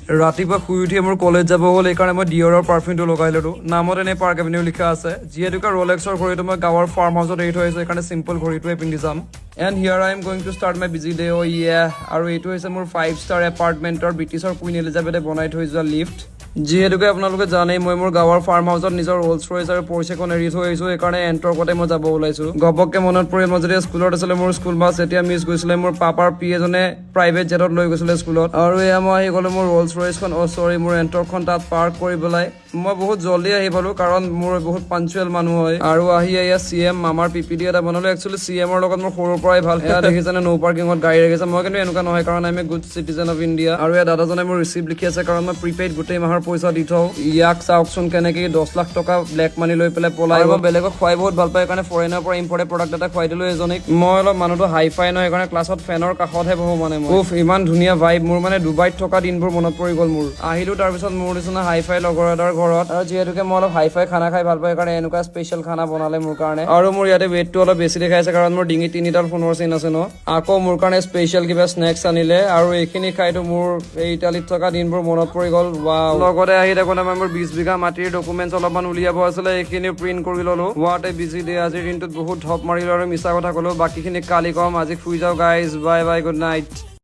ৰাতিপুৱা শুই উঠি মোৰ কলেজ যাব হ'ল এইকাৰণে মই ডিঅৰৰ পাৰফিউমটো লগাই ল'লো নামত এনে পাৰ্ক এভিনিউ লিখা আছে যিহেতুকে ৰোলেক্সৰ ঘড়ীটো মই গাঁৱৰ ফাৰ্ম হাউচত এৰি থৈ আহিছোঁ সেইকাৰণে চিম্পল ঘড়ীটোৱে পিন্ধি যাম and here I am going to start my busy day oh' yeah আৰু এইটো হৈছে মোৰ 5-star এপাৰ্টমেণ্টৰ ব্ৰিটিছৰ কুইন এলিজাবেথে বনাই থৈ যোৱা লিফ্ট যিহেতুকে আপোনালোকে জানেই মই মোৰ গাঁৱৰ ফাৰ্ম হাউচত নিজৰ ৰ'লছ ৰয়েছ আৰু পৰ্চেখন এৰি থৈ আহিছোঁ সেইকাৰণে এণ্টৰ কতে মই যাব ওলাইছোঁ ঘপককে মনত পৰিল মই যেতিয়া স্কুলত আছিলে মোৰ স্কুল বাছ এতিয়া মিছ গৈছিলে মোৰ পাপাৰ পি এজনে প্ৰাইভেট জেটত লৈ গৈছিলে স্কুলত আৰু এয়া মই আহি গ'লো মোৰ ৰ'লছ ৰয়েছখন চৰি মোৰ এণ্টৰখন তাত পাৰ্ক কৰি পেলাই মই বহুত জল্দি আহি পালো কাৰণ মোৰ বহুত পাঞ্চুৱেল মানুহ হয় আৰু আহি এয়া CM মামাৰ PPT এটা বনালো একচুৱেলি CMৰ লগত মোৰ সৰুৰ পৰাই ভাল এয়া দেখিছেনে নো পাৰ্কিঙত গাড়ী ৰাখিছে মই কিন্তু এনেকুৱা নহয় কাৰণ আমি গুড চিটিজেন অফ ইণ্ডিয়া আৰু এয়া দাদাজনে মোৰ ৰিচিপ্ট লিখি আছে কাৰণ মই প্ৰিপেইড গোটেই মাহৰ পইচা দি থওঁ ইয়াক চাওকচোন কেনেকে 10 লাখ টকা ব্লেক মানি লৈ পেলাই পলাই মই বেলেগক খুৱাই বহুত ভাল পাই সেইকাৰণে ফৰেনৰ পৰা ইম্পৰ্টেড প্ৰডাক্ট এটা খুৱাই দিলো এজনীক মই অলপ মানুহটো হাই ফাই নহয় সেইকাৰণে ক্লাছত ফেনৰ কাষতহে বহো মানে মই ইমান ধুনীয়া ভাইব মোৰ মানে ডুবাইত থকা দিনবোৰ মনত পৰি গ'ল মোৰ আহিলো তাৰপিছত মোৰ নিচিনা হাই ফাই লগৰ এটাৰ ঘৰত আৰু যিহেতুকে মই অলপ হাই ফাই খানা খাই ভাল পাই কাৰণে এনেকুৱা স্পেচিয়েল খানা বনালে মোৰ কাৰণে আৰু মোৰ ইয়াতে ৱেটটো অলপ বেছি দেখাইছে কাৰণ মোৰ ডিঙি 3ডাল ফোনৰ চিন আছে ন আকৌ মোৰ কাৰণে স্পেচিয়েল কিবা স্নেক্স আনিলে আৰু এইখিনি খাইতো মোৰ এই ইটালীত থকা দিনবোৰ মনত পৰি গ'ল ৱাও লগতে আহি থাকোঁতে মই মোৰ 20 বিঘা মাটিৰ ডকুমেণ্টছ অলপমান উলিয়াব আছিলে এইখিনি প্ৰিণ্ট কৰি ল'লো হোৱাট এ বিজি ডে আজিৰ দিনটোত বহুত ধপ মাৰিলো আৰু মিছা কথা ক'লো বাকীখিনি কালি কম আজি শুই যাওঁ guys bye bye good night